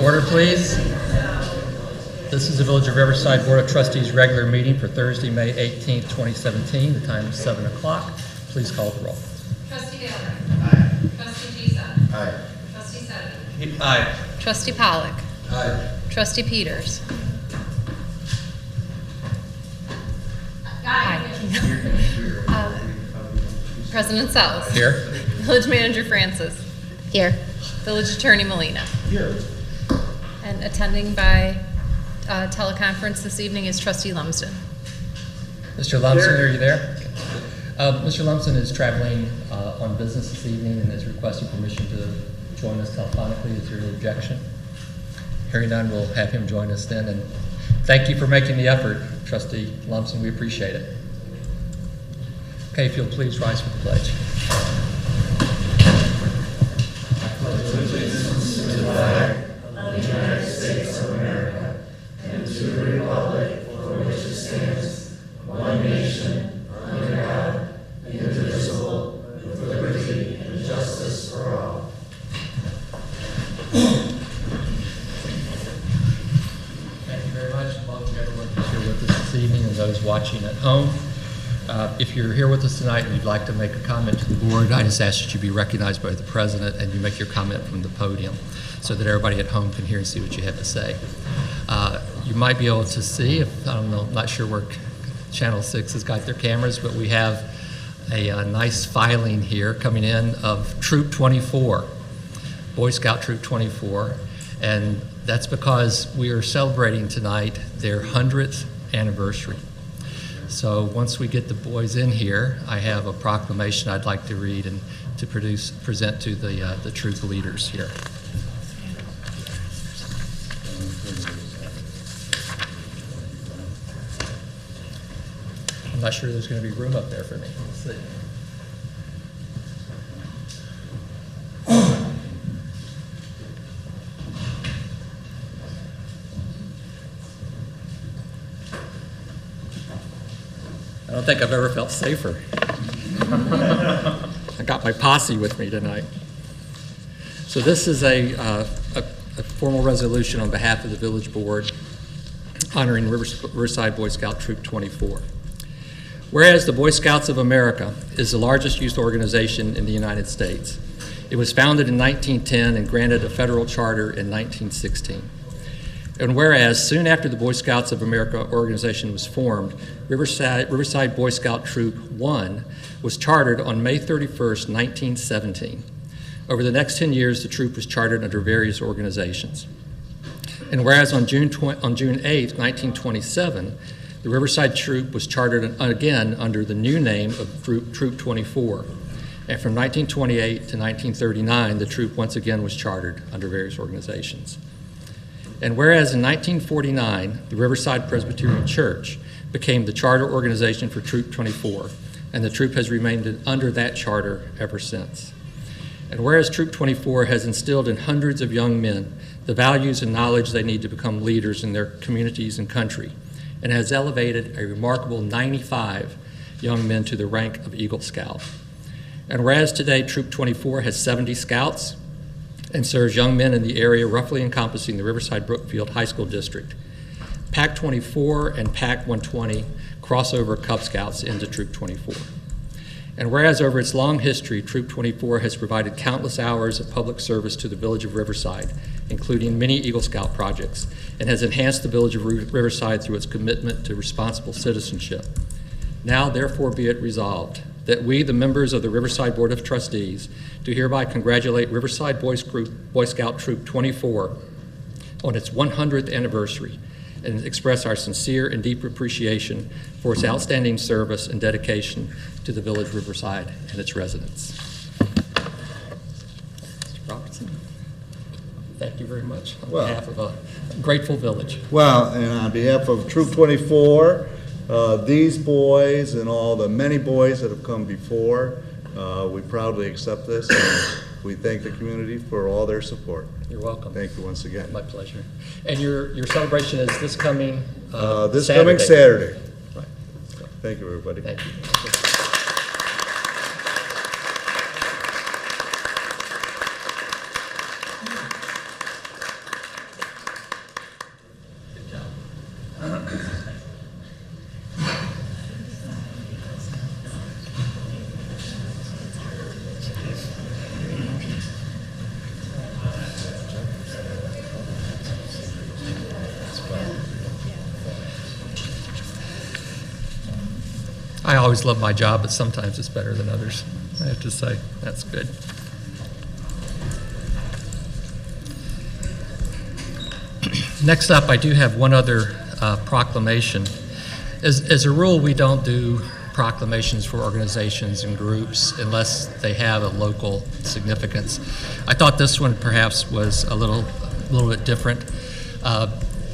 Order, please. This is the Village of Riverside Board of Trustees regular meeting for Thursday, May 18th, 2017. The time is 7 o'clock. Please call the roll. Trustee Taylor. Aye. Trustee Giza. Aye. Trustee Setti. Aye. Trustee Pollock. Aye. Trustee Peters. Aye. President Sells. Here. Village Manager Francis. Here. Village Attorney Molina. Here. And attending by teleconference this evening is Trustee Lumsden. Mr. Lumsden, are you there? Mr. Lumsden is traveling on business this evening and is requesting permission to join us telephonically. Is there any objection? Hearing none, we'll have him join us then. And thank you for making the effort, Trustee Lumsden. We appreciate it. Okay, if you'll please rise for the pledge. Allegiance to the flag of the United States of America and to the republic for which it stands, one nation, under God, indivisible, with liberty and justice for all. Thank you very much. Welcome everyone who's here with us this evening and those watching at home. If you're here with us tonight and you'd like to make a comment to the board, I just ask that you be recognized by the president and you make your comment from the podium so that everybody at home can hear and see what you have to say. You might be able to see, I'm not sure where Channel 6 has got their cameras, but we have a nice filing here coming in of Troop 24, Boy Scout Troop 24, and that's because we are celebrating tonight their 100th anniversary. So once we get the boys in here, I have a proclamation I'd like to read and to present to the troop leaders here. I'm not sure there's going to be room up there for me. Let's see. I don't think I've ever felt safer. I got my posse with me tonight. So this is a formal resolution on behalf of the village board honoring Riverside Boy Scout Troop 24. Whereas the Boy Scouts of America is the largest youth organization in the United States. It was founded in 1910 and granted a federal charter in 1916. And whereas soon after the Boy Scouts of America organization was formed, Riverside Boy Scout Troop 1 was chartered on May 31st, 1917. Over the next 10 years, the troop was chartered under various organizations. And whereas on June 8th, 1927, the Riverside Troop was chartered again under the new name of Troop 24. And from 1928 to 1939, the troop once again was chartered under various organizations. And whereas in 1949, the Riverside Presbyterian Church became the charter organization for Troop 24, and the troop has remained under that charter ever since. And whereas Troop 24 has instilled in hundreds of young men the values and knowledge they need to become leaders in their communities and country, and has elevated a remarkable 95 young men to the rank of Eagle Scout. And whereas today Troop 24 has 70 scouts and serves young men in the area roughly encompassing the Riverside Brookfield High School District, PAC 24 and PAC 120 cross over Cub Scouts into Troop 24. And whereas over its long history, Troop 24 has provided countless hours of public service to the village of Riverside, including many Eagle Scout projects, and has enhanced the village of Riverside through its commitment to responsible citizenship. Now, therefore, be it resolved that we, the members of the Riverside Board of Trustees, do hereby congratulate Riverside Boy Scout Troop 24 on its 100th anniversary and express our sincere and deep appreciation for its outstanding service and dedication to the village of Riverside and its residents. Mr. Robertson, thank you very much on behalf of a grateful village. Well, and on behalf of Troop 24, these boys and all the many boys that have come before, we proudly accept this, and we thank the community for all their support. You're welcome. Thank you once again. My pleasure. And your celebration is this coming coming Saturday. Right. So, thank you, everybody. thank you. I always love my job, but sometimes it's better than others, I have to say. That's good. Next up, I do have one other proclamation. As a rule, we don't do proclamations for organizations and groups unless they have a local significance. I thought this one perhaps was a little bit different,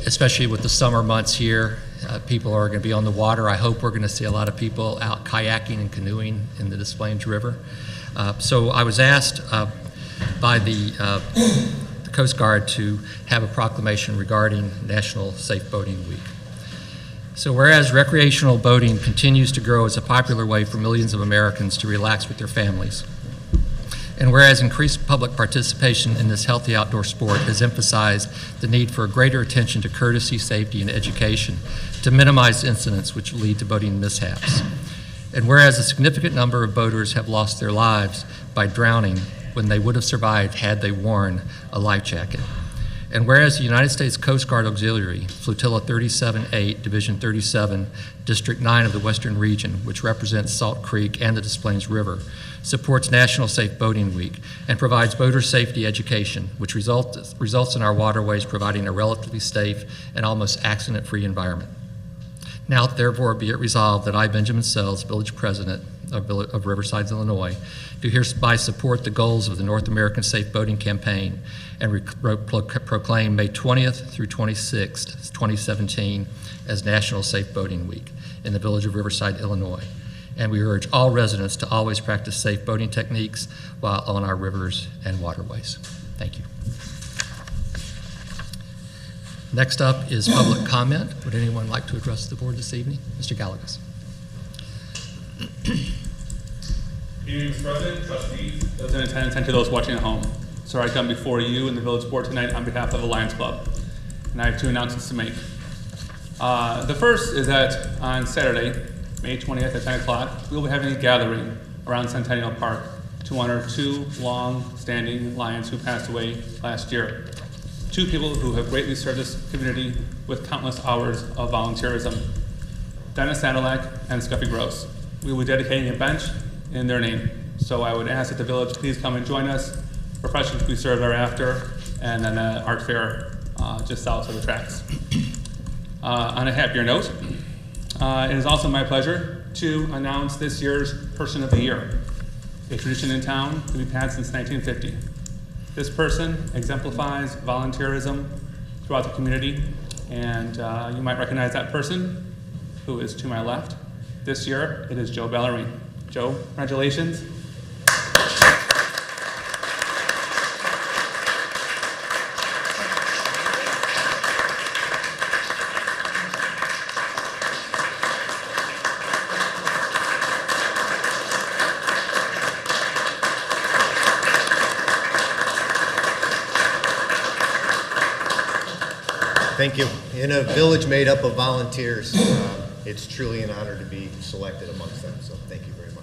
especially with the summer months here. People are going to be on the water. I hope we're going to see a lot of people out kayaking and canoeing in the Des Plaines River. So I was asked by the Coast Guard to have a proclamation regarding National Safe Boating Week. So whereas recreational boating continues to grow as a popular way for millions of Americans to relax with their families, and whereas increased public participation in this healthy outdoor sport has emphasized the need for a greater attention to courtesy, safety, and education to minimize incidents which lead to boating mishaps, and whereas a significant number of boaters have lost their lives by drowning when they would have survived had they worn a life jacket, and whereas the United States Coast Guard Auxiliary, Flotilla 37-8, Division 37, District 9 of the Western Region, which represents Salt Creek and the Des Plaines River, supports National Safe Boating Week and provides boater safety education, which results in our waterways providing a relatively safe and almost accident-free environment. Now, therefore, be it resolved that I, Benjamin Sells, Village President of Riverside, Illinois, do hereby support the goals of the North American Safe Boating Campaign and proclaim May 20th through 26th, 2017 as National Safe Boating Week in the Village of Riverside, Illinois. And we urge all residents to always practice safe boating techniques while on our rivers and waterways. Thank you. Next up is public comment. Would anyone like to address the board this evening? Mr. Gallagher. Good evening, Mr. President, trustees, those in attendance, and to those watching at home. So I come before you and the village board tonight on behalf of the Lions Club, and I have two announcements to make. The first is that on Saturday, May 20th at 10 o'clock, we will be having a gathering around Centennial Park to honor two long-standing Lions who passed away last year. Two people who have greatly served this community with countless hours of volunteerism, Dennis Sadilek and Scuffy Gross. We will be dedicating a bench in their name. So I would ask that the village please come and join us. Refreshments will be served thereafter, and then an art fair just south of the tracks. On a happier note, it is also my pleasure to announce this year's Person of the Year, a tradition in town that we've had since 1950. This person exemplifies volunteerism throughout the community, and you might recognize that person who is to my left. This year, it is Joe Ballerine. Joe, congratulations. Thank you. In a village made up of volunteers, it's truly an honor to be selected amongst them, so thank you very much.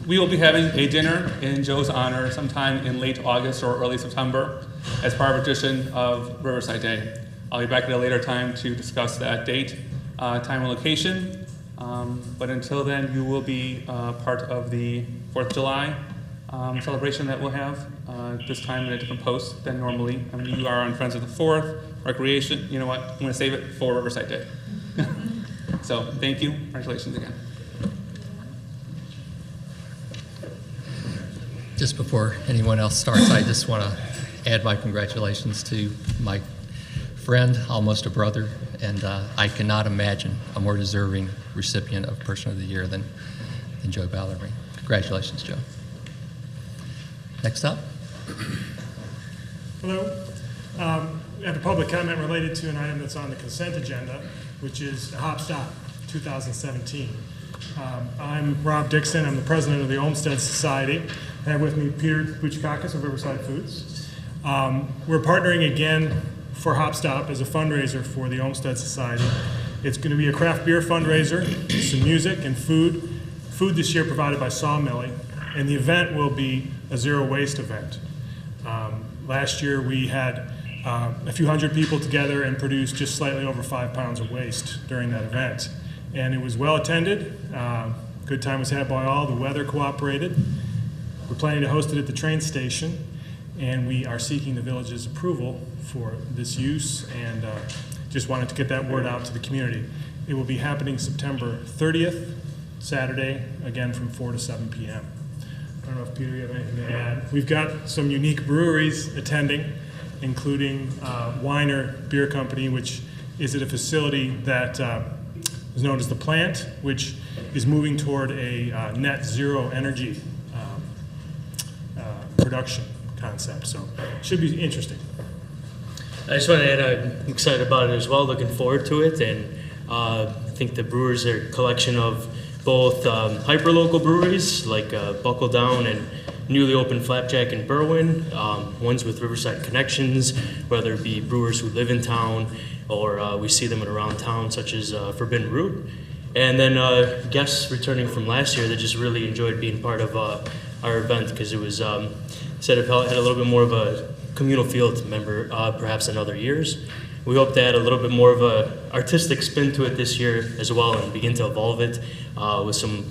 We will be having a dinner in Joe's honor sometime in late August or early September as part of a tradition of Riverside Day. I'll be back at a later time to discuss that date, time, and location. But until then, you will be part of the 4th of July celebration that we'll have, this time in a different post than normally. I mean, you are on Friends of the 4th, Recreation. You know what? I'm going to save it for Riverside Day. So thank you. Congratulations again. Just before anyone else starts, I just want to add my congratulations to my friend, almost a brother, and I cannot imagine a more deserving recipient of Person of the Year than Joe Ballerine. Congratulations, Joe. Next up. Hello. We have a public comment related to an item that's on the consent agenda, which is Hop Stop 2017. I'm Rob Dixon. I'm the president of the Olmsted Society. I have with me Peter Buchakakis of Riverside Foods. We're partnering again for Hop Stop as a fundraiser for the Olmsted Society. It's going to be a craft beer fundraiser, some music and food. Food this year provided by Sawmilly, and the event will be a zero waste event. Last year we had a few hundred people together and produced just slightly over 5 pounds of waste during that event. and it was well attended. Good time was had by all. The weather cooperated. We're planning to host it at the train station, and we are seeking the village's approval for this use, and just wanted to get that word out to the community. It will be happening September 30th, Saturday, again from 4 to 7 p.m. I don't know if Peter, you have anything to add. We've got some unique breweries attending, including Weiner Beer Company, which is at a facility that is known as The Plant, which is moving toward a net zero energy production concept. So it should be interesting. I just want to add, I'm excited about it as well, looking forward to it, and I think the brewers are a collection of both hyper-local breweries like Buckle Down and newly opened Flapjack in Berwyn, ones with Riverside connections, whether it be brewers who live in town or we see them around town, such as Forbidden Root. And then guests returning from last year that just really enjoyed being part of our event, because it was said it had a little bit more of a communal feel to member perhaps in other years. We hope to add a little bit more of a artistic spin to it this year as well, and begin to evolve it with some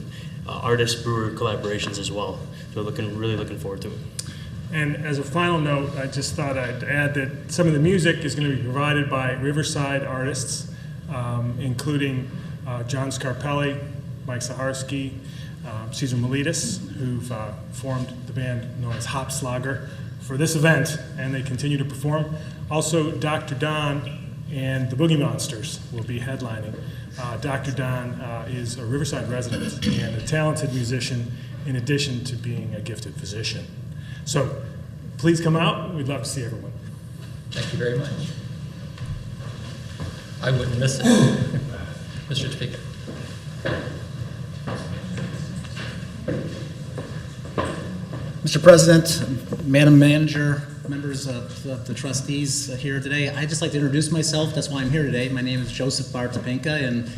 artist-brewer collaborations as well. So really looking forward to it. And as a final note, I just thought I'd add that some of the music is going to be provided by Riverside artists, including John Scarpelli, Mike Saharsky, Cesar Miletus, who've formed the band known as Hopslager for this event, and they continue to perform. Also, Dr. Don and the Boogie Monsters will be headlining. Dr. Don is a Riverside resident and a talented musician, in addition to being a gifted physician. So please come out. We'd love to see everyone. Thank you very much. I wouldn't miss it. Mr. Speaker. Mr. President, Madam Manager, members of the trustees here today, I'd just like to introduce myself. That's why I'm here today. My name is Joseph Bartopinka, and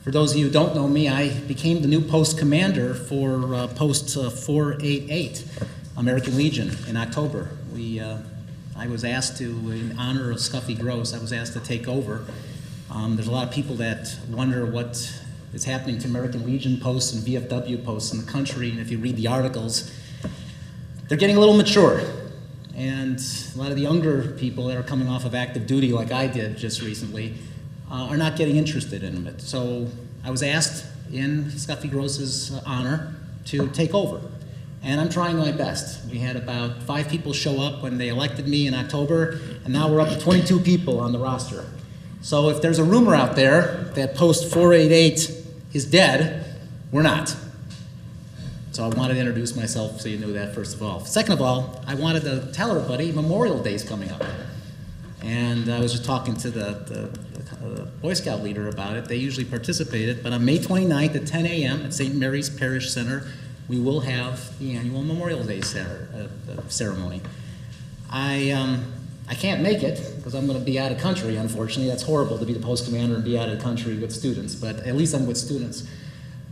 for those of you who don't know me, I became the new post commander for Post 488, American Legion, in October. I was asked to, in honor of Scuffy Gross, I was asked to take over. There's a lot of people that wonder what is happening to American Legion posts and VFW posts in the country, and if you read the articles, they're getting a little mature. And a lot of the younger people that are coming off of active duty, like I did just recently, are not getting interested in it. So I was asked, in Scuffy Gross's honor, to take over. And I'm trying my best. We had about 5 people show up when they elected me in October, and now we're up to 22 people on the roster. So if there's a rumor out there that Post 488 is dead, we're not. So I wanted to introduce myself so you knew that, first of all. Second of all, I wanted to tell everybody Memorial Day is coming up. And I was just talking to the Boy Scout leader about it. They usually participated, but on May 29th at 10 a.m. at St. Mary's Parish Center, we will have the annual Memorial Day ceremony. I can't make it because I'm going to be out of country, unfortunately. That's horrible to be the post commander and be out of the country with students, but at least I'm with students.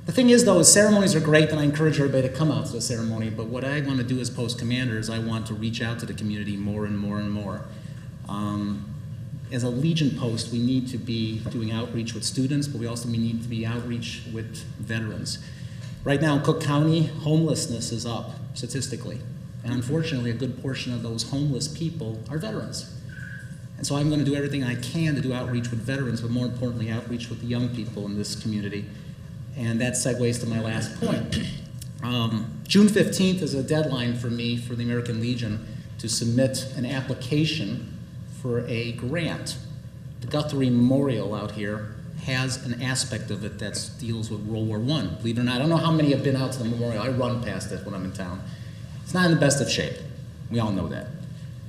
The thing is, though, ceremonies are great, and I encourage everybody to come out to the ceremony, but what I want to do as post commander is I want to reach out to the community more and more and more. As a Legion post, we need to be doing outreach with students, but we also need to be outreach with veterans. Right now in Cook County, homelessness is up statistically, and unfortunately a good portion of those homeless people are veterans. And so I'm going to do everything I can to do outreach with veterans, but more importantly, outreach with the young people in this community. And that segues to my last point. June 15th is a deadline for me, for the American Legion, to submit an application for a grant. The Guthrie Memorial out here has an aspect of it that deals with World War I. Believe it or not, I don't know how many have been out to the memorial. I run past it when I'm in town. It's not in the best of shape. We all know that.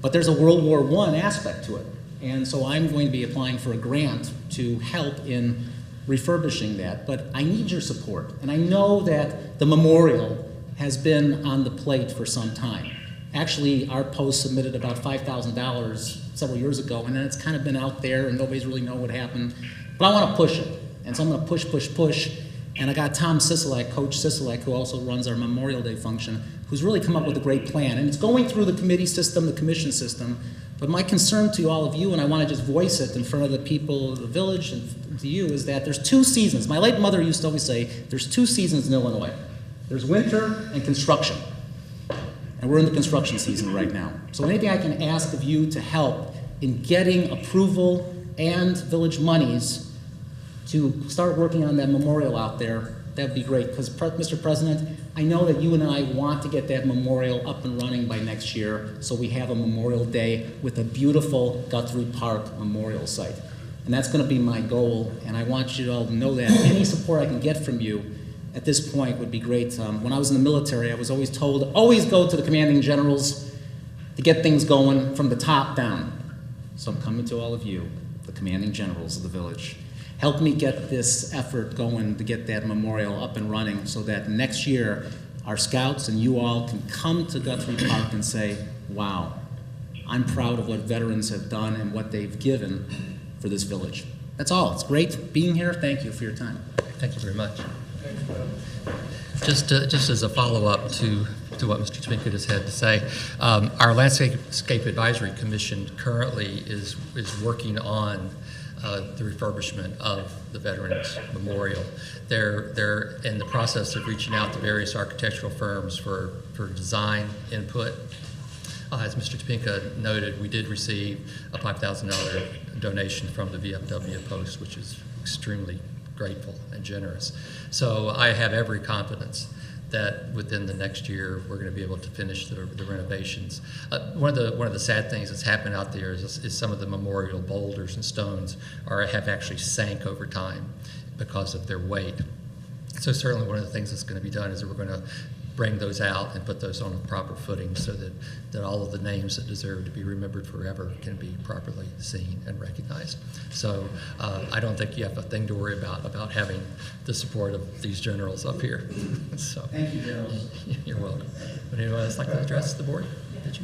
But there's a World War I aspect to it. And so I'm going to be applying for a grant to help in refurbishing that. But I need your support. And I know that the memorial has been on the plate for some time. Actually, our post submitted about $5,000 several years ago, and then it's kind of been out there and nobody's really know what happened. But I want to push it. And so I'm going to push. And I got Tom Sisolak, Coach Sisolak, who also runs our Memorial Day function, who's really come up with a great plan. And it's going through the committee system, the commission system. But my concern to all of you, and I want to just voice it in front of the people of the village and to you is that there's 2 seasons. My late mother used to always say, there's 2 seasons in Illinois. There's winter and construction. And we're in the construction season right now. So anything I can ask of you to help in getting approval and village monies to start working on that memorial out there, that'd be great. Because, Mr. President, I know that you and I want to get that memorial up and running by next year, so we have a Memorial Day with a beautiful Guthrie Park memorial site. And that's going to be my goal, and I want you all to know that any support I can get from you at this point would be great. When I was in the military, I was always told, always go to the commanding generals to get things going from the top down. So I'm coming to all of you, the commanding generals of the village. Help me get this effort going to get that memorial up and running so that next year our scouts and you all can come to Guthrie Park and say, wow, I'm proud of what veterans have done and what they've given for this village. That's all. It's great being here. Thank you for your time. Thank you very much. Just as a follow-up to what Mr. Twinkett has had to say, our Landscape Advisory Commission currently is working on the refurbishment of the Veterans Memorial. They're in the process of reaching out to various architectural firms for design input. As Mr. Topinka noted, we did receive a $5,000 donation from the VFW Post, which is extremely grateful and generous. So I have every confidence that within the next year we're going to be able to finish the renovations. One of the sad things that's happened out there is some of the memorial boulders and stones have actually sank over time because of their weight. So certainly one of the things that's going to be done is that we're going to bring those out and put those on a proper footing so that all of the names that deserve to be remembered forever can be properly seen and recognized. So I don't think you have a thing to worry about having the support of these generals up here. So Thank you, General. You're welcome. Would anyone else like to address the board? Did you?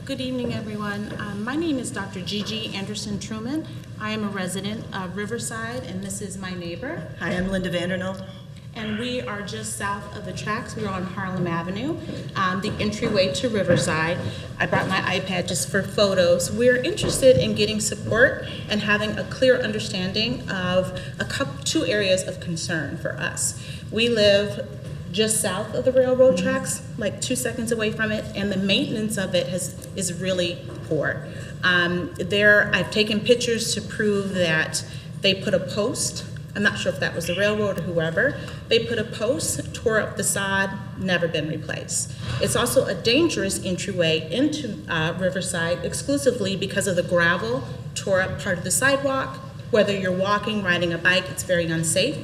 Good evening, everyone. My name is Dr. Gigi Anderson Truman. I am a resident of Riverside, and this is my neighbor. Hi, I'm Linda Vandernold. And we are just south of the tracks. We're on Harlem Avenue, the entryway to Riverside. I brought my iPad just for photos. We're interested in getting support and having a clear understanding of two areas of concern for us. We live just south of the railroad tracks, like 2 seconds away from it, and the maintenance of it is really poor. I've taken pictures to prove that they put a post. I'm not sure if that was the railroad or whoever. They put a post, tore up the sod, never been replaced. It's also a dangerous entryway into Riverside exclusively because of the gravel, tore up part of the sidewalk. Whether you're walking, riding a bike, it's very unsafe.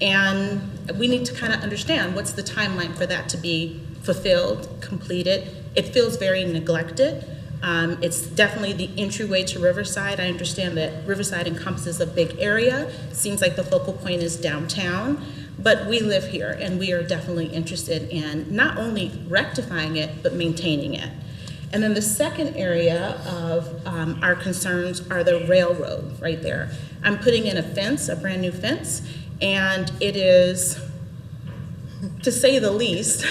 And we need to kind of understand what's the timeline for that to be fulfilled, completed. It feels very neglected. It's definitely the entryway to Riverside. I understand that Riverside encompasses a big area. Seems like the focal point is downtown, but we live here and we are definitely interested in not only rectifying it, but maintaining it. And then the second area of our concerns are the railroad right there. I'm putting in a fence, a brand new fence, and it is, to say the least,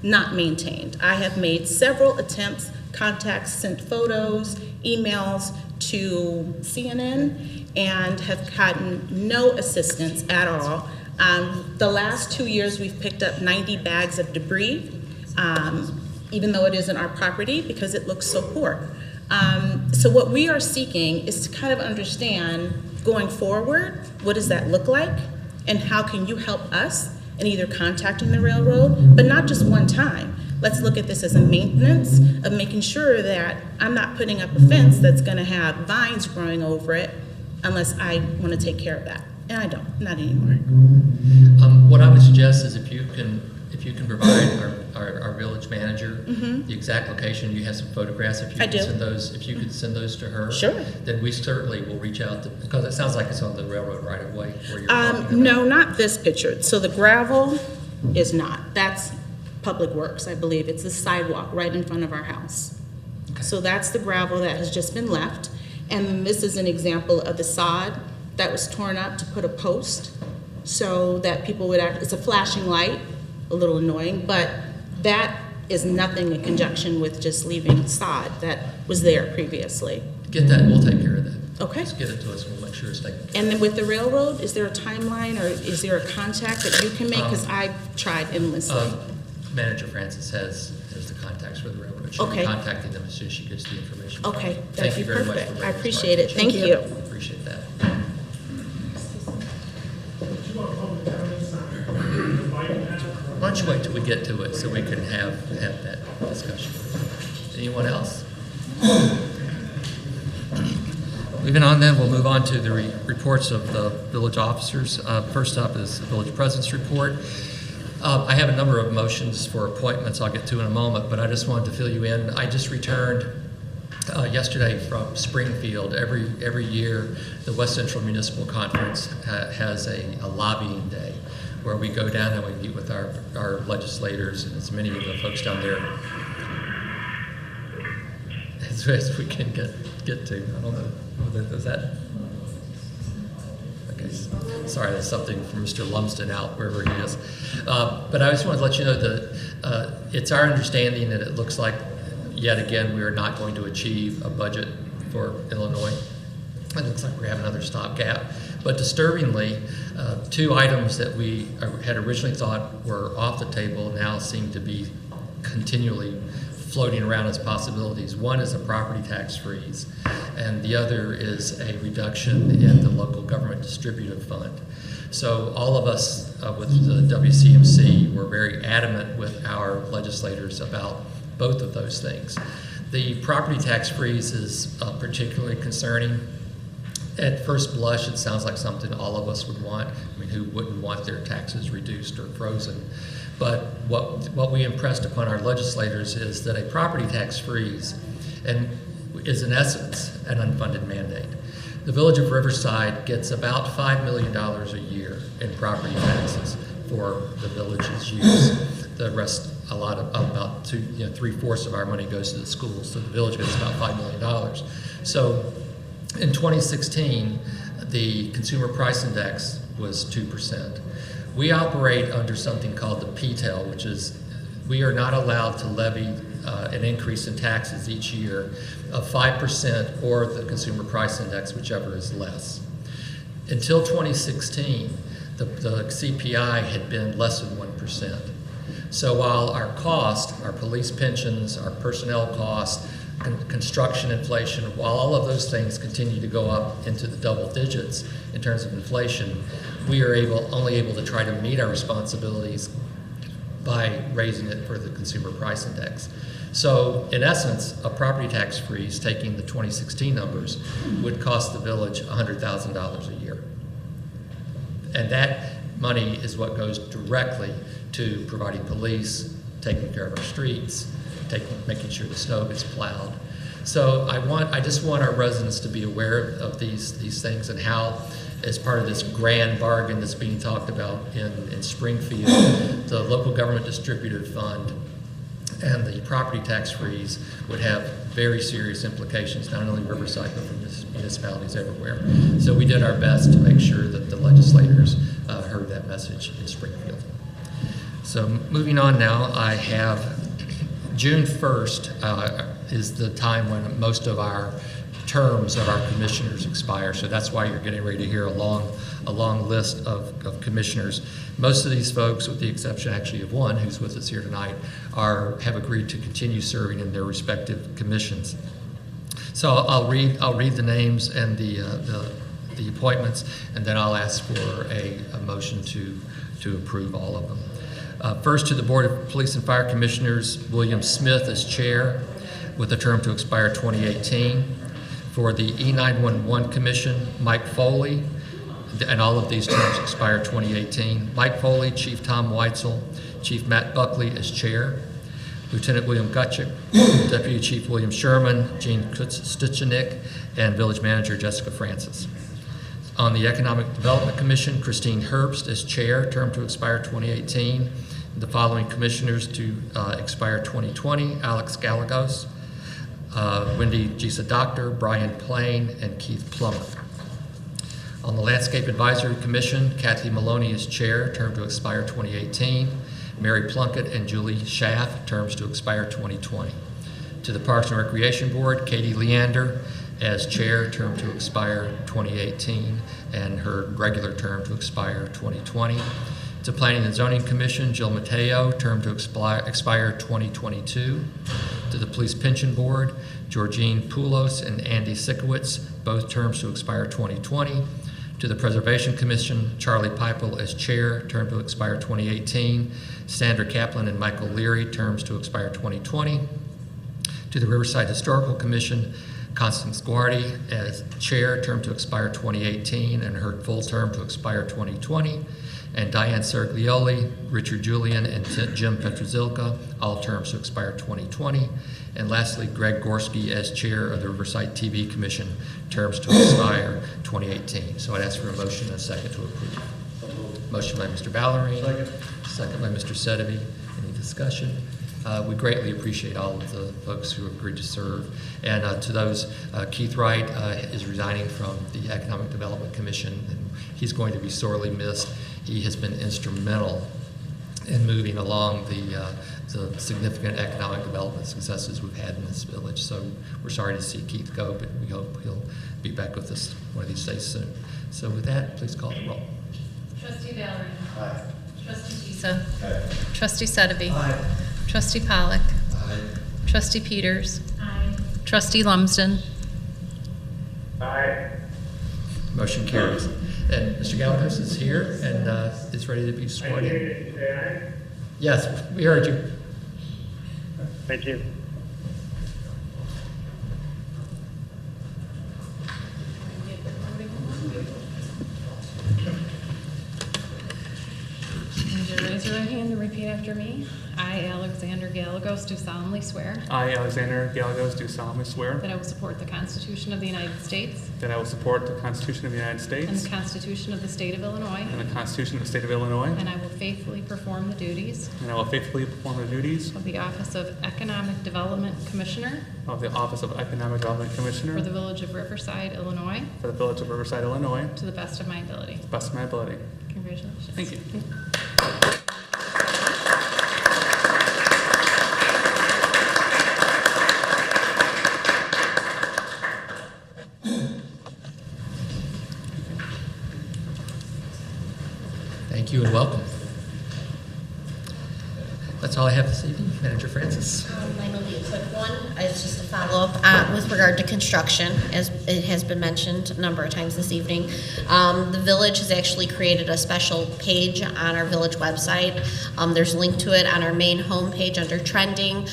not maintained. I have made several attempts, contacts, sent photos, emails to CNN, and have gotten no assistance at all. The last 2 years, we've picked up 90 bags of debris, even though it isn't our property, because it looks so poor. So what we are seeking is to kind of understand, going forward, what does that look like? And how can you help us in either contacting the railroad, but not just one time. Let's look at this as a maintenance of making sure that I'm not putting up a fence that's gonna have vines growing over it unless I wanna take care of that. And I don't, not anymore. What I would suggest is if you can provide our village manager the exact location, you have some photographs, if you could send those to her, Sure. then we certainly will reach out because it sounds like it's on the railroad right of way where you're talking about. No, not this picture. So the gravel is not. That's Public Works, I believe. It's the sidewalk right in front of our house. Okay. So that's the gravel that has just been left. And this is an example of the sod that was torn up to put a post so that people would it's a flashing light, a little annoying, but that is nothing in conjunction with just leaving sod that was there previously. Get that, we'll take care of that. Okay. Just get it to us, we'll make sure it's taken. And then with the railroad, is there a timeline or is there a contact that you can make? Because I've tried endlessly. Manager Francis has the contacts for the railroad. She'll be Okay. contacting them as soon as she gets the information. Okay, Thank that'd you be very much for perfect. bringing I this appreciate it. up. Thank you. Appreciate that. Do you want public comments on the bike path? Why don't you wait till we get to it so we can have that discussion. Anyone else? Moving on then, we'll move on to the reports of the village officers. First up is the village president's report. I have a number of motions for appointments I'll get to in a moment, but I just wanted to fill you in. I just returned yesterday from Springfield. Every year, the West Central Municipal Conference has a lobbying day where we go down and we meet with our legislators, and as many of the folks down there as we can get to. I don't know, is that? Okay, sorry, that's something from Mr. Lumsden out wherever he is. But I just wanted to let you know that it's our understanding that it looks like, yet again, we are not going to achieve a budget for Illinois. It looks like we have another stopgap. But disturbingly, two items that we had originally thought were off the table now seem to be continually floating around as possibilities. One is a property tax freeze, and the other is a reduction in the local government distributive fund. So all of us with the WCMC were very adamant with our legislators about both of those things. The property tax freeze is particularly concerning. At first blush, it sounds like something all of us would want. I mean, who wouldn't want their taxes reduced or frozen? But what we impressed upon our legislators is that a property tax freeze is in essence an unfunded mandate. The village of Riverside gets about $5 million a year in property taxes for the village's use. The rest, about 3/4 of our money goes to the schools, so the village gets about $5 million. So in 2016, the consumer price index was 2%. We operate under something called the PTEL, which is we are not allowed to levy an increase in taxes each year of 5% or the consumer price index, whichever is less. Until 2016, the CPI had been less than 1%. So while our cost, our police pensions, our personnel costs, construction inflation, while all of those things continue to go up into the double digits in terms of inflation, we are only able to try to meet our responsibilities by raising it for the consumer price index. So in essence, a property tax freeze, taking the 2016 numbers, would cost the village $100,000 a year. And that money is what goes directly to providing police, taking care of our streets, making sure the snow gets plowed. So I just want our residents to be aware of these things and how, as part of this grand bargain that's being talked about in Springfield, the local government distributive fund and the property tax freeze would have very serious implications, not only Riverside, but for municipalities everywhere. So we did our best to make sure that the legislators heard that message in Springfield. So moving on now, I have June 1st is the time when most of our terms of our commissioners expire. So that's why you're getting ready to hear a long list of commissioners. Most of these folks, with the exception actually of one who's with us here tonight, have agreed to continue serving in their respective commissions. So I'll read the names and the appointments, and then I'll ask for a motion to approve all of them. First, to the Board of Police and Fire Commissioners, William Smith as chair, with a term to expire 2018. For the E911 Commission, Mike Foley, and all of these terms expire 2018. Mike Foley, Chief Tom Weitzel, Chief Matt Buckley as chair, Lieutenant William Gutchick, Deputy Chief William Sherman, Gene Stichenik, and Village Manager Jessica Francis. On the Economic Development Commission, Christine Herbst as chair, term to expire 2018. The following commissioners to expire 2020, Alex Gallegos, Wendy Gisa Doctor, Brian Plain, and Keith Plummer. On the Landscape Advisory Commission, Kathy Maloney is chair, term to expire 2018. Mary Plunkett and Julie Schaff, terms to expire 2020. To the Parks and Recreation Board, Katie Leander as chair, term to expire 2018, and her regular term to expire 2020. To Planning and Zoning Commission, Jill Mateo, term to expire 2022. To the Police Pension Board, Georgine Poulos and Andy Sikowitz, both terms to expire 2020. To the Preservation Commission, Charlie Pipel as chair, term to expire 2018. Sandra Kaplan and Michael Leary, terms to expire 2020. To the Riverside Historical Commission, Constance Guardi as chair, term to expire 2018, and her full term to expire 2020. And Diane Serglioli, Richard Julian, and Jim Petrozilka, all terms to expire 2020. And lastly, Greg Gorski as chair of the Riverside TV Commission, terms to expire 2018. So I'd ask for a motion and a second to approve. Motion by Mr. Ballerine. Second by Mr. Sedevi. Any discussion? We greatly appreciate all of the folks who have agreed to serve. And to those, Keith Wright is resigning from the Economic Development Commission, and he's going to be sorely missed. He has been instrumental in moving along the significant economic development successes we've had in this village. So we're sorry to see Keith go, but we hope he'll be back with us one of these days soon. So with that, please call the roll. Trustee Valerie. Aye. Trustee Gisa. Aye. Trustee Sedevi. Aye. Trustee Pollock. Aye. Trustee Peters. Aye. Trustee Lumsden. Aye. Motion carries. And Mr. Gallegos is here and is ready to be sworn in. Yes, we heard you. Thank you. Raise your right hand and repeat after me. I, Alexander Gallegos, do solemnly swear I, Alexander Gallegos, do solemnly swear that I will support the Constitution of the United States that I will support the Constitution of the United and States the Constitution of the State of Illinois, and the Constitution of the State of Illinois, and I will faithfully perform the duties and I will faithfully perform the duties of the Office of Economic Development Commissioner of the Office of Economic Development Commissioner for the Village of Riverside, Illinois, for the Village of Riverside, Illinois, to the best of my ability. to the best of my ability. Congratulations. Thank you. Thank you and welcome. That's all I have this evening. Manager Francis. Mine will be a quick one. It's just a follow-up with regard to construction, as it has been mentioned a number of times this evening. The village has actually created a special page on our village website. There's a link to it on our main homepage under trending.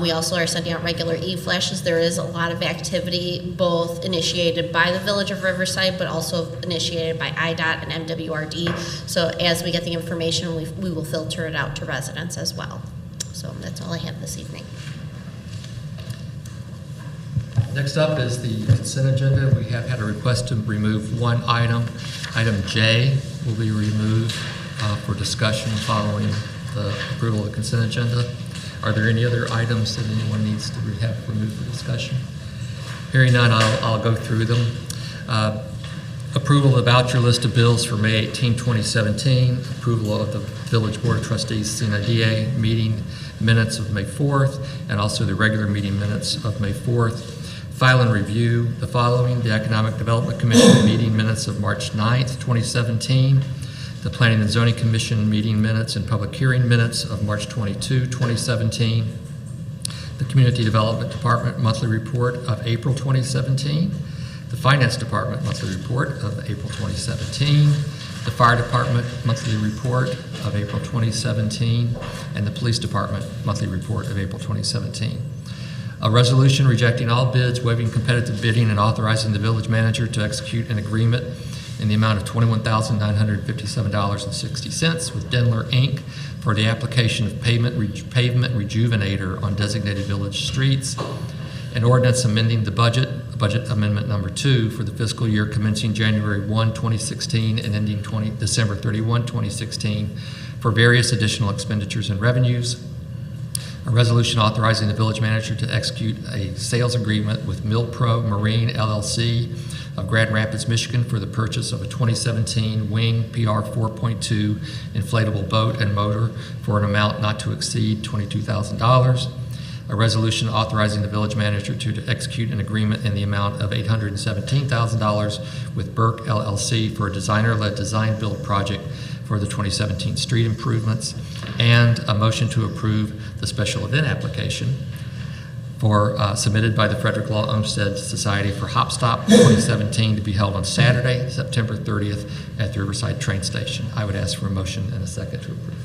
We also are sending out regular e-flashes. There is a lot of activity, both initiated by the Village of Riverside, but also initiated by IDOT and MWRD. So as we get the information, we will filter it out to residents as well. So that's all I have this evening. Next up is the consent agenda. We have had a request to remove one item. Item J will be removed for discussion following the approval of the consent agenda. Are there any other items that anyone needs to have removed for discussion? Hearing none, I'll go through them. Approval of the voucher list of bills for May 18, 2017. Approval of the Village Board of Trustees CNIDA meeting minutes of May 4th, and also the regular meeting minutes of May 4th. File and review the following: the Economic Development Commission meeting minutes of March 9th, 2017. The Planning and Zoning Commission meeting minutes and public hearing minutes of March 22, 2017. The Community Development Department monthly report of April 2017. The Finance Department monthly report of April 2017, the Fire Department monthly report of April 2017, and the Police Department monthly report of April 2017. A resolution rejecting all bids, waiving competitive bidding, and authorizing the village manager to execute an agreement in the amount of $21,957.60 with Denler, Inc. for the application of pavement rejuvenator on designated village streets. An ordinance amending the budget amendment number 2 for the fiscal year commencing January 1, 2016 and ending December 31, 2016 for various additional expenditures and revenues. A resolution authorizing the village manager to execute a sales agreement with Milpro Marine LLC of Grand Rapids, Michigan for the purchase of a 2017 Wing PR 4.2 inflatable boat and motor for an amount not to exceed $22,000. A resolution authorizing the village manager to execute an agreement in the amount of $817,000 with Burke LLC for a designer-led design-build project for the 2017 street improvements, and a motion to approve the special event application for submitted by the Frederick Law Olmsted Society for Hop Stop 2017 to be held on Saturday, September 30th at the Riverside train station. I would ask for a motion and a second to approve.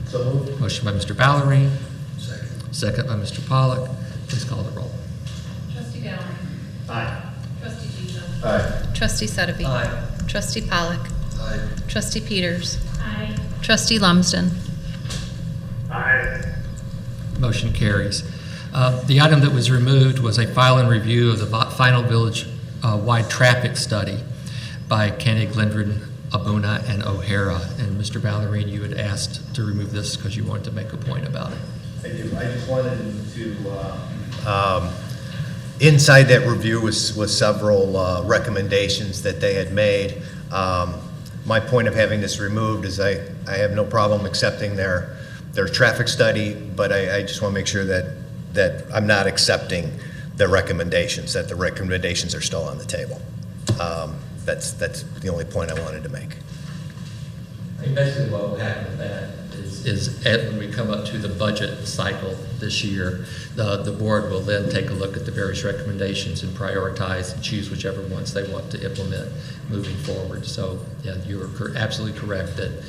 So moved. Motion by Mr. Ballerine. Second by Mr. Pollack. Please call the roll. Trustee Valerie. Aye. Trustee Giza. Aye. Trustee Sedeby. Aye. Trustee Pollack. Aye. Trustee Peters. Aye. Trustee Lumsden. Aye. Motion carries. The item that was removed was a file and review of the final village-wide traffic study by Koenig, Lindgren, Abuna, and O'Hara. And Mr. Ballerine, you had asked to remove this because you wanted to make a point about it. I do. I just wanted to, inside that review was several recommendations that they had made. My point of having this removed is I have no problem accepting their traffic study, but I just want to make sure that I'm not accepting the recommendations, that the recommendations are still on the table. That's the only point I wanted to make. I mean, basically what will happen with that is when we come up to the budget cycle this year, the board will then take a look at the various recommendations and prioritize and choose whichever ones they want to implement moving forward. So yeah, you are absolutely correct that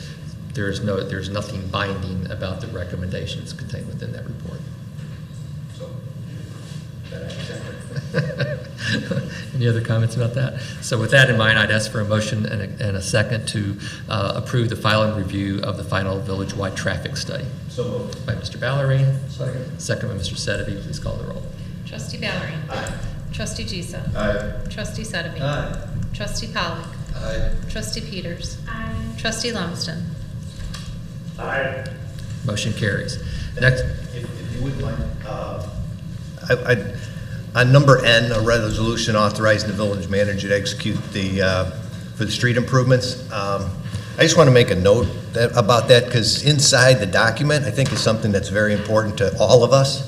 there's nothing binding about the recommendations contained within that report. So, that I accept it. Any other comments about that? So with that in mind, I'd ask for a motion and a second to approve the file and review of the final village-wide traffic study. So moved. By Mr. Ballerine. Second. Second by Mr. Sedeby. Please call the roll. Trustee Ballerine. Aye. Trustee Giza. Aye. Trustee Sedeby. Aye. Trustee Pollack. Aye. Trustee Peters. Aye. Trustee Lumsden. Aye. Motion carries. Next. If you wouldn't mind, on number N, a resolution authorizing the village manager to execute for the street improvements. I just want to make a note about that because inside the document, I think is something that's very important to all of us,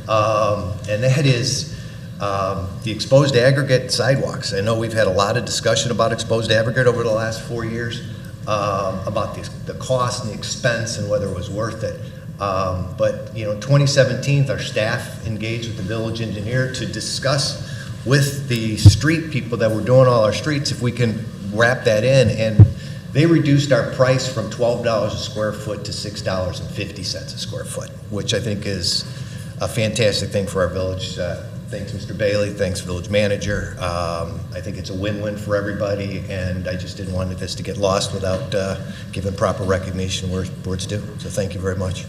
and that is the exposed aggregate sidewalks. I know we've had a lot of discussion about exposed aggregate over the last 4 years, about the cost and the expense and whether it was worth it. But, 2017, our staff engaged with the village engineer to discuss with the street people that were doing all our streets if we can wrap that in. And they reduced our price from $12 a square foot to $6.50 a square foot, which I think is a fantastic thing for our village. Thanks, Mr. Bailey. Thanks, village manager. I think it's a win-win for everybody, and I just didn't want this to get lost without giving proper recognition where it's due. So thank you very much.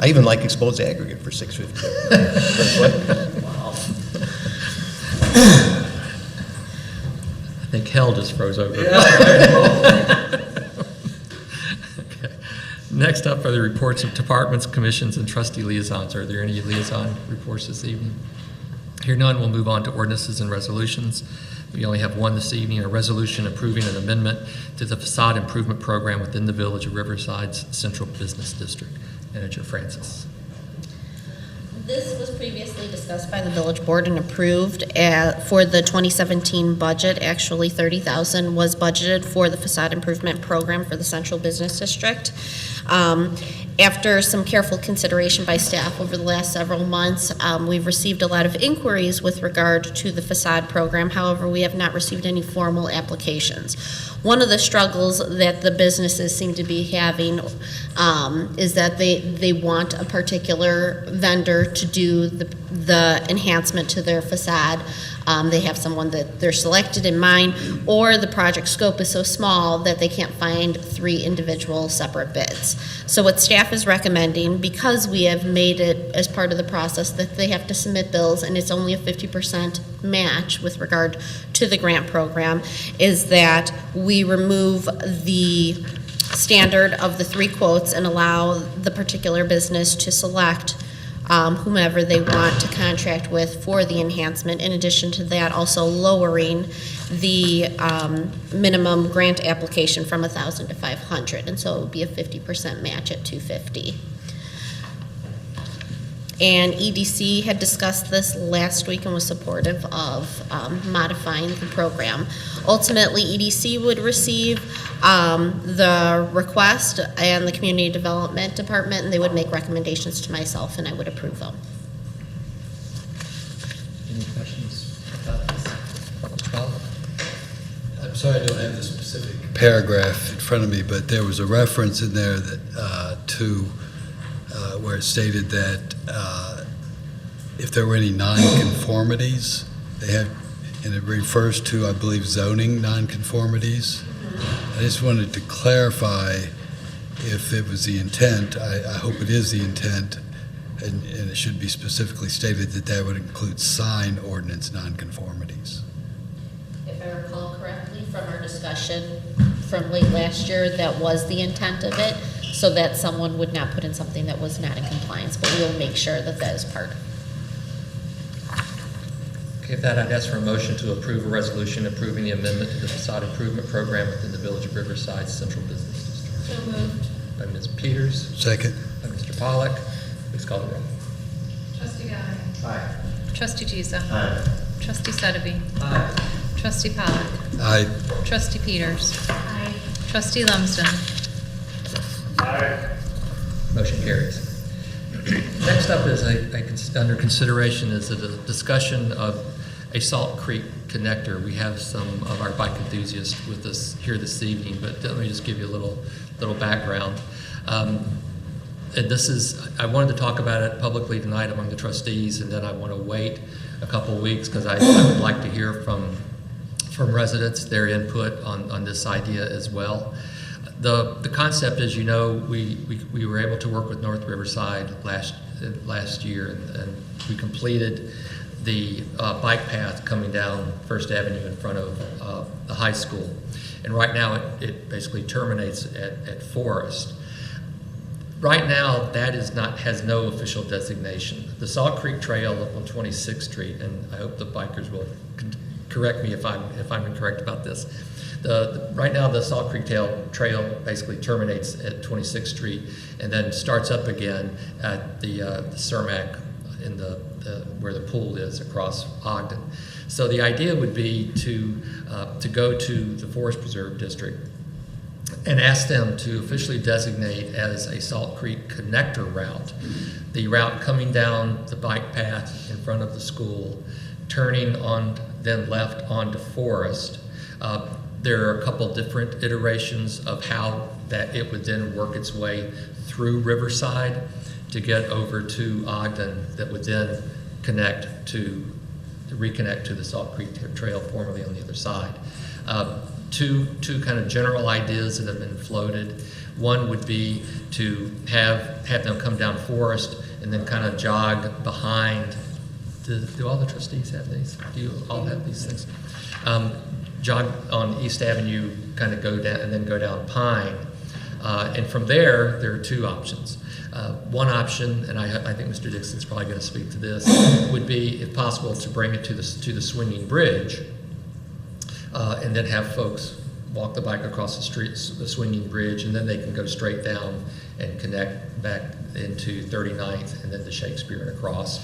I even like exposed aggregate for $6.50. Wow. I think hell just froze over. Yeah. Okay. Next up are the reports of departments, commissions, and trustee liaisons. Are there any liaison reports this evening? Hear none, we'll move on to ordinances and resolutions. We only have one this evening, a resolution approving an amendment to the facade improvement program within the Village of Riverside's Central Business District. Manager Francis. This was previously discussed by the village board and approved for the 2017 budget. Actually, $30,000 was budgeted for the facade improvement program for the Central Business District. After some careful consideration by staff over the last several months, we've received a lot of inquiries with regard to the facade program. However, we have not received any formal applications. One of the struggles that the businesses seem to be having is that they want a particular vendor to do the enhancement to their facade. They have someone that they're selected in mind, or the project scope is so small that they can't find 3 individual separate bids. So what staff is recommending, because we have made it as part of the process that they have to submit bills and it's only a 50% match with regard to the grant program, is that we remove the standard of the 3 quotes and allow the particular business to select whomever they want to contract with for the enhancement. In addition to that, also lowering the minimum grant application from 1,000 to 500, and so it would be a 50% match at 250. And EDC had discussed this last week and was supportive of modifying the program. Ultimately, EDC would receive the request and the Community Development Department, and they would make recommendations to myself, and I would approve them. Any questions about this? Mr. Powell? I'm sorry I don't have the specific paragraph in front of me, but there was a reference in there that where it stated that if there were any nonconformities, and it refers to, I believe, zoning nonconformities. I just wanted to clarify if it was the intent. I hope it is the intent, and it should be specifically stated that that would include sign ordinance nonconformities. If I recall correctly from our discussion from late last year, that was the intent of it, so that someone would not put in something that was not in compliance, but we will make sure that that is part. Okay, with that, I'd ask for a motion to approve a resolution approving the amendment to the facade improvement program within the Village of Riverside Central Business District. So moved. By Ms. Peters. Second. By Mr. Pollack. Please call the roll. Trustee Guy. Aye. Trustee Giza. Aye. Trustee Sedeby. Aye. Trustee Pollack. Aye. Trustee Peters. Aye. Trustee Lumsden. Aye. Motion carries. Next up is under consideration is a discussion of a Salt Creek connector. We have some of our bike enthusiasts with us here this evening, but let me just give you a little background. And this is, I wanted to talk about it publicly tonight among the trustees, and then I want to wait a couple of weeks because I would like to hear from residents, their input on this idea as well. The concept, as you know, we were able to work with North Riverside last year, and we completed the bike path coming down First Avenue in front of the high school. And right now it basically terminates at Forest. Right now, that has no official designation. The Salt Creek Trail up on 26th Street, and I hope the bikers will correct me if I'm incorrect about this. Right now, the Salt Creek Trail basically terminates at 26th Street and then starts up again at the Cermak in where the pool is across Ogden. So the idea would be to go to the Forest Preserve District and ask them to officially designate as a Salt Creek connector route, the route coming down the bike path in front of the school, turning on, then left onto Forest. There are a couple different iterations of how that it would then work its way through Riverside to get over to Ogden, that would then reconnect to the Salt Creek Trail, formerly on the other side. Two kind of general ideas that have been floated. One would be to have them come down Forest and then kind of jog behind. Do all the trustees have these? Do you all have these things? Jog on East Avenue, kind of go down and then go down Pine. And from there are two options. One option, and I think Mr. Dixon's probably going to speak to this, would be, if possible, to bring it to the swinging bridge, and then have folks walk the bike across the street, the swinging bridge, and then they can go straight down and connect back into 39th and then to Shakespeare and across.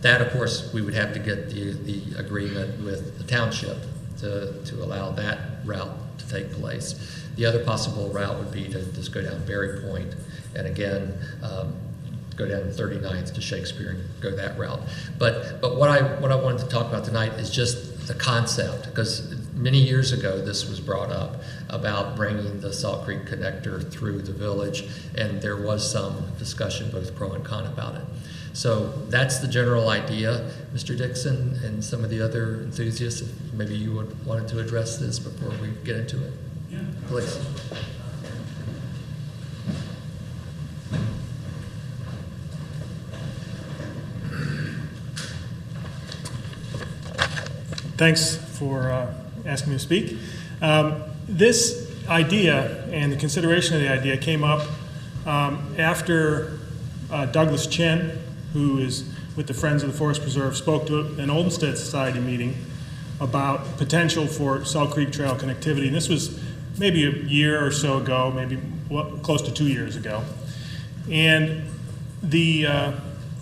That, of course, we would have to get the agreement with the township to allow that route to take place. The other possible route would be to just go down Berry Point and again go down 39th to Shakespeare and go that route. But what I wanted to talk about tonight is just the concept, because many years ago this was brought up about bringing the Salt Creek connector through the village, and there was some discussion, both pro and con, about it. So that's the general idea. Mr. Dixon and some of the other enthusiasts, if maybe you wanted to address this before we get into it. Yeah. Please. Thanks for asking me to speak. This idea and the consideration of the idea came up after Douglas Chen, who is with the Friends of the Forest Preserve, spoke to an Olmsted Society meeting about potential for Salt Creek Trail connectivity. And this was maybe a year or so ago, maybe close to 2 years ago. And the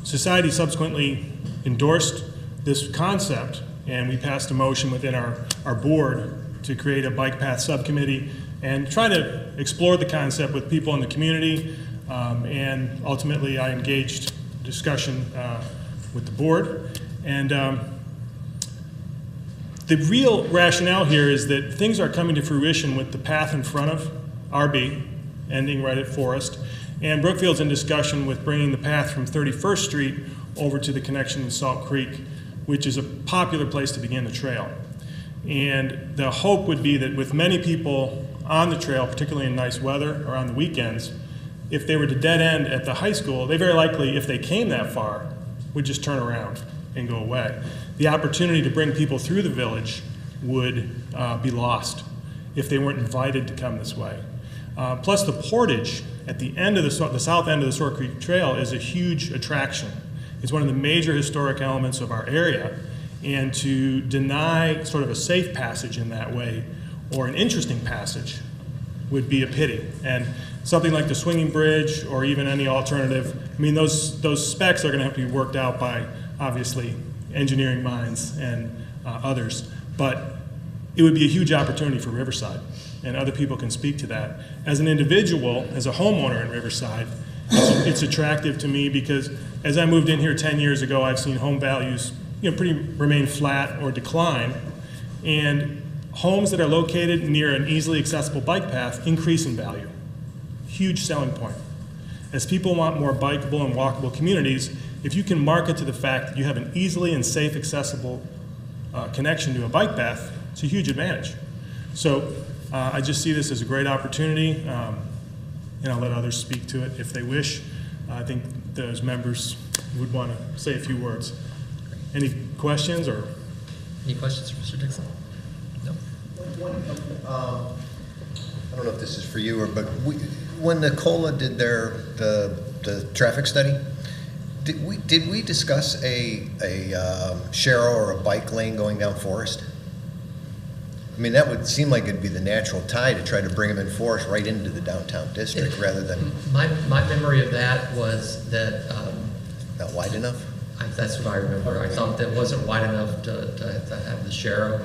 society subsequently endorsed this concept, and we passed a motion within our board to create a bike path subcommittee and try to explore the concept with people in the community. And ultimately, I engaged discussion with the board. And the real rationale here is that things are coming to fruition with the path in front of RB, ending right at Forest. And Brookfield's in discussion with bringing the path from 31st Street over to the connection in Salt Creek, which is a popular place to begin the trail. And the hope would be that with many people on the trail, particularly in nice weather or on the weekends, if they were to dead end at the high school, they very likely, if they came that far, would just turn around and go away. The opportunity to bring people through the village would be lost if they weren't invited to come this way. Plus the portage at the end of the south end of the Salt Creek Trail is a huge attraction. It's one of the major historic elements of our area, and to deny sort of a safe passage in that way, or an interesting passage, would be a pity. And something like the swinging bridge, or even any alternative, I mean, those specs are going to have to be worked out by, obviously, engineering minds and others. But it would be a huge opportunity for Riverside, and other people can speak to that. As an individual, as a homeowner in Riverside, it's attractive to me because as I moved in here 10 years ago, I've seen home values remain flat or decline, and homes that are located near an easily accessible bike path increase in value. Huge selling point. As people want more bikeable and walkable communities, if you can market to the fact that you have an easily and safe, accessible connection to a bike path, it's a huge advantage. So I just see this as a great opportunity, and I'll let others speak to it if they wish. I think those members would want to say a few words. Any questions or? Any questions for Mr. Dixon? No. I don't know if this is for you, but when the COLA did the traffic study, did we discuss a Sharrow or a bike lane going down Forest? I mean, that would seem like it'd be the natural tie to try to bring them in Forest right into the downtown district rather than. My memory of that was that. Not wide enough? That's what I remember. I thought that wasn't wide enough to have the Sharrow.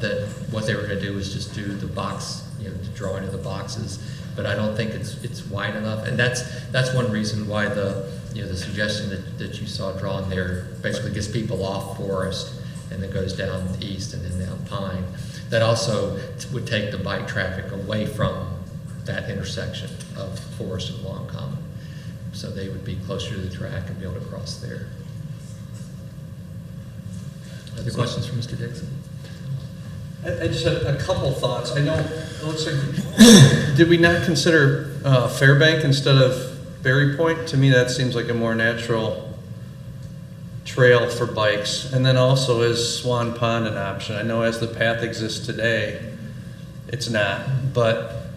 That what they were going to do was just do the box, the drawing of the boxes. But I don't think it's wide enough, and that's one reason why the suggestion that you saw drawn there basically gets people off Forest and then goes down east and then down Pine. That also would take the bike traffic away from that intersection of Forest and Long Common. So they would be closer to the track and be able to cross there. Other questions for Mr. Dixon? I just had a couple thoughts. I know it looks like, did we not consider Fairbank instead of Berry Point? To me, that seems like a more natural trail for bikes. And then also, is Swan Pond an option? I know as the path exists today, it's not. But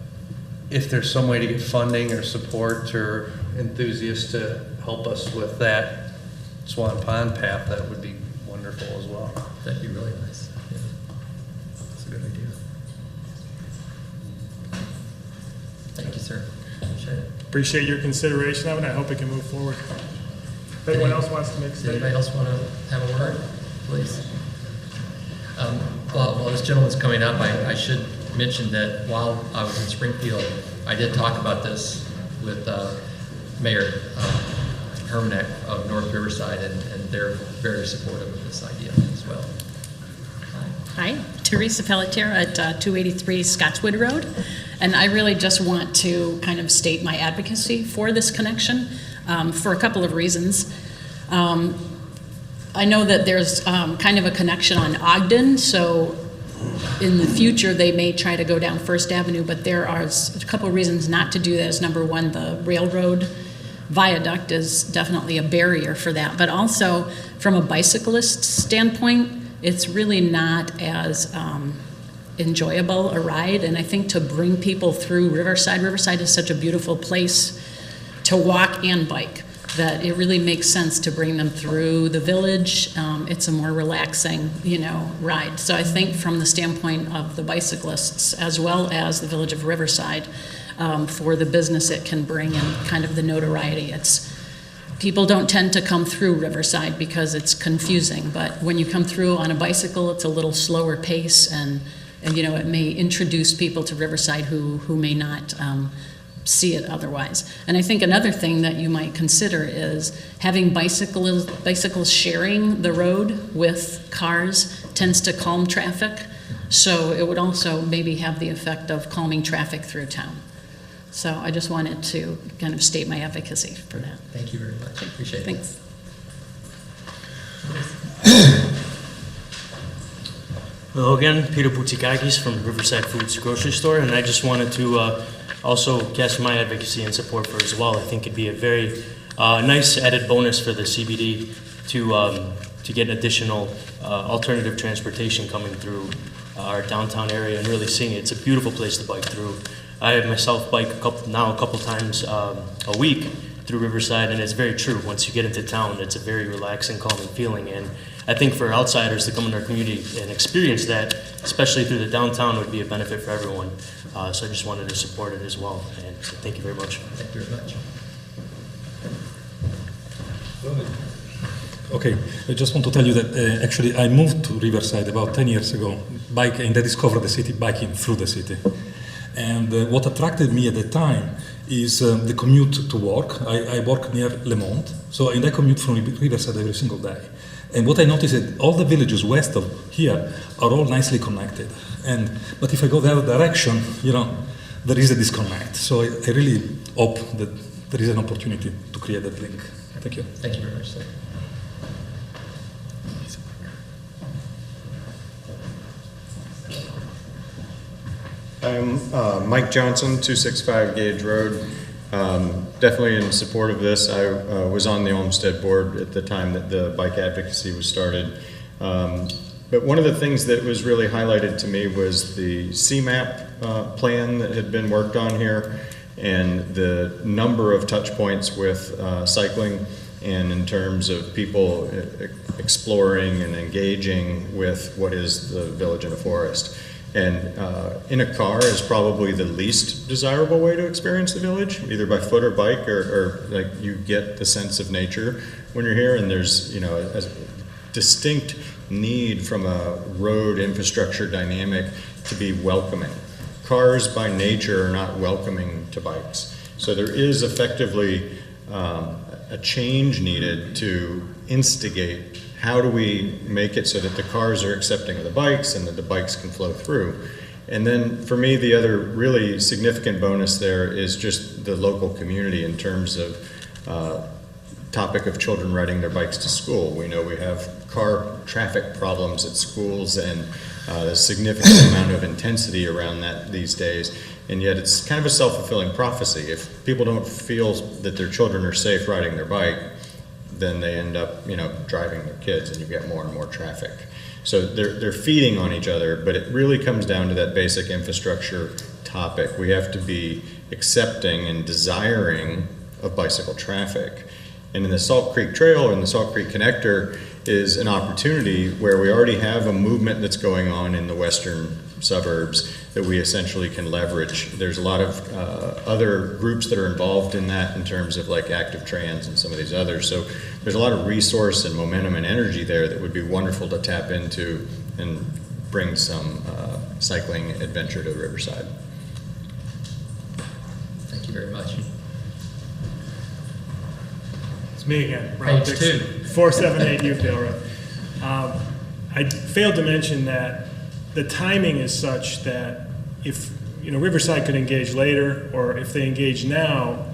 if there's some way to get funding or support or enthusiasts to help us with that Swan Pond path, that would be wonderful as well. That'd be really nice. Yeah. That's a good idea. Thank you, sir. Appreciate it. Appreciate your consideration of it. I hope it can move forward. If anyone else wants to make a Does statement. anybody else want to have a word, please? While this gentleman's coming up, I should mention that while I was in Springfield, I did talk about this with Mayor Hermanek of North Riverside, and they're very supportive of this idea as well. Hi, Teresa Pelletier at 283 Scottswood Road, and I really just want to kind of state my advocacy for this connection for a couple of reasons. I know that there's kind of a connection on Ogden, so in the future they may try to go down First Avenue, but there are a couple of reasons not to do that. Number one, the railroad viaduct is definitely a barrier for that, but also from a bicyclist standpoint, it's really not as enjoyable a ride. And I think to bring people through Riverside is such a beautiful place to walk and bike. that it really makes sense to bring them through the village. It's a more relaxing, ride. So I think from the standpoint of the bicyclists, as well as the village of Riverside, for the business it can bring and kind of the notoriety, people don't tend to come through Riverside because it's confusing, but when you come through on a bicycle, it's a little slower pace, and it may introduce people to Riverside who may not see it otherwise. And I think another thing that you might consider is having bicycles sharing the road with cars tends to calm traffic, so it would also maybe have the effect of calming traffic through town. So I just wanted to kind of state my advocacy for that. Thank you very much. I appreciate it. Thanks. Hello again, Peter Boutikakis from Riverside Foods Grocery Store, and I just wanted to also cast my advocacy and support for it as well. I think it'd be a very nice added bonus for the CBD to get additional alternative transportation coming through our downtown area and really seeing it. It's a beautiful place to bike through. I myself bike a couple times a week through Riverside, and it's very true. Once you get into town, it's a very relaxing, calming feeling, and I think for outsiders to come into our community and experience that, especially through the downtown, would be a benefit for everyone. So I just wanted to support it as well, and so thank you very much. Thank you very much. Okay, I just want to tell you that actually I moved to Riverside about 10 years ago, biking, and I discovered the city biking through the city. And what attracted me at the time is the commute to work. I work near Lemont, and I commute from Riverside every single day. And what I noticed is that all the villages west of here are all nicely connected. But if I go the other direction, there is a disconnect. So I really hope that there is an opportunity to create that link. Thank you. Thank you very much, sir. I'm Mike Johnson, 265 Gage Road. Definitely in support of this. I was on the Olmsted board at the time that the bike advocacy was started. But one of the things that was really highlighted to me was the CMAP plan that had been worked on here and the number of touch points with cycling, and in terms of people exploring and engaging with what is the village in a forest. And in a car is probably the least desirable way to experience the village, either by foot or bike, or like you get the sense of nature when you're here, and there's a distinct need from a road infrastructure dynamic to be welcoming. Cars by nature are not welcoming to bikes. So there is effectively a change needed to instigate how do we make it so that the cars are accepting of the bikes and that the bikes can flow through. And then for me, the other really significant bonus there is just the local community in terms of topic of children riding their bikes to school. We know we have car traffic problems at schools, and a significant amount of intensity around that these days. And yet it's kind of a self-fulfilling prophecy. If people don't feel that their children are safe riding their bike, then they end up, driving their kids, and you get more and more traffic. So they're feeding on each other, but it really comes down to that basic infrastructure topic. We have to be accepting and desiring of bicycle traffic. And in the Salt Creek Trail and the Salt Creek Connector is an opportunity where we already have a movement that's going on in the western suburbs that we essentially can leverage. There's a lot of other groups that are involved in that in terms of like Active Trans and some of these others. So there's a lot of resource and momentum and energy there that would be wonderful to tap into and bring some cycling adventure to Riverside. Thank you very much. It's me again, Rob Page Dixon, 2. 478 Youthdale Road. I failed to mention that the timing is such that if Riverside could engage later, or if they engage now,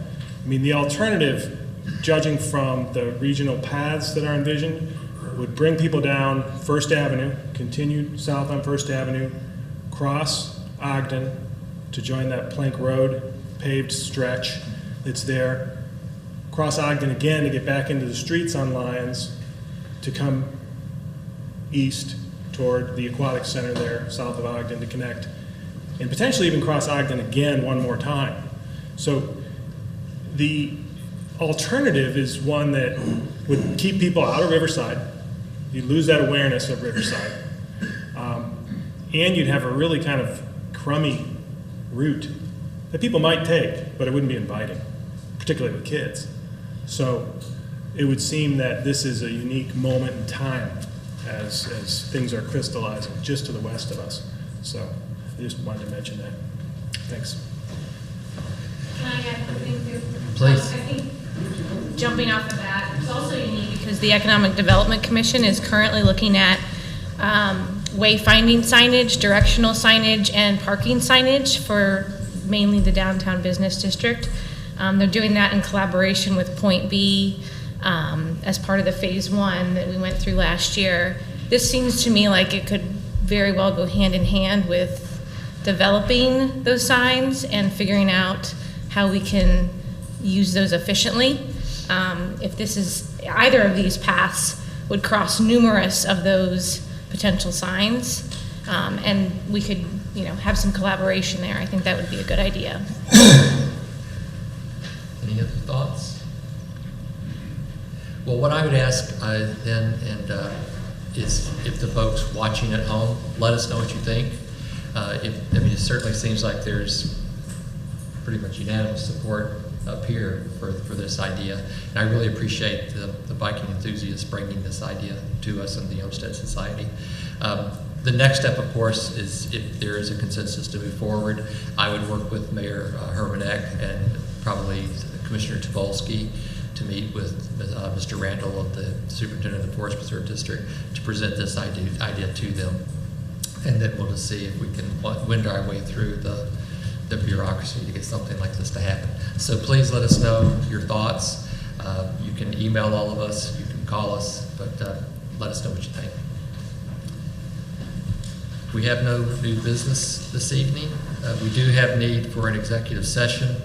the alternative, judging from the regional paths that are envisioned, would bring people down First Avenue, continue south on First Avenue, cross Ogden to join that Plank Road paved stretch that's there, cross Ogden again to get back into the streets on Lyons, to come east toward the Aquatic Center there, south of Ogden, to connect, and potentially even cross Ogden again one more time. So the alternative is one that would keep people out of Riverside. You'd lose that awareness of Riverside. And you'd have a really kind of crummy route that people might take, but it wouldn't be inviting, particularly with kids. So it would seem that this is a unique moment in time as things are crystallizing just to the west of us. So I just wanted to mention that. Thanks. Can I add something too? Please. I think jumping off of that, it's also unique because the Economic Development Commission is currently looking at wayfinding signage, directional signage, and parking signage for mainly the downtown business district. They're doing that in collaboration with Point B as part of the phase 1 that we went through last year. This seems to me like it could very well go hand in hand with developing those signs and figuring out how we can use those efficiently. If this is, either of these paths would cross numerous of those potential signs, and we could, have some collaboration there. I think that would be a good idea. Any other thoughts? Well, what I would ask then, is if the folks watching at home, let us know what you think. It certainly seems like there's pretty much unanimous support up here for this idea. And I really appreciate the biking enthusiasts bringing this idea to us in the Olmsted Society. The next step, of course, is if there is a consensus to move forward, I would work with Mayor Hermanek and probably Commissioner Tobolsky to meet with Mr. Randall of the Superintendent of the Forest Preserve District to present this idea to them. And then we'll just see if we can wind our way through the bureaucracy to get something like this to happen. So please let us know your thoughts. You can email all of us, you can call us, but let us know what you think. We have no new business this evening. We do have need for an executive session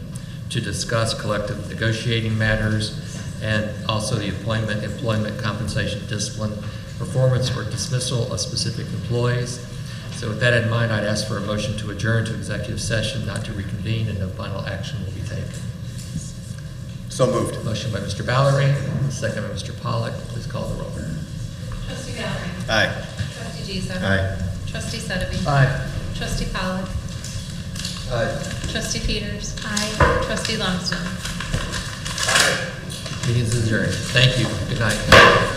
to discuss collective negotiating matters and also the employment, compensation, discipline, performance, or dismissal of specific employees. So with that in mind, I'd ask for a motion to adjourn to executive session, not to reconvene, and no final action will be taken. So moved. Motion by Mr. Ballery, second by Mr. Pollack. Please call the roll. Trustee Ballery. Aye. Trustee Giza. Aye. Trustee Sedeby. Aye. Trustee Pollack. Aye. Trustee Peters. Aye. Trustee Lumsden. Meeting is adjourned. Thank you. Good night.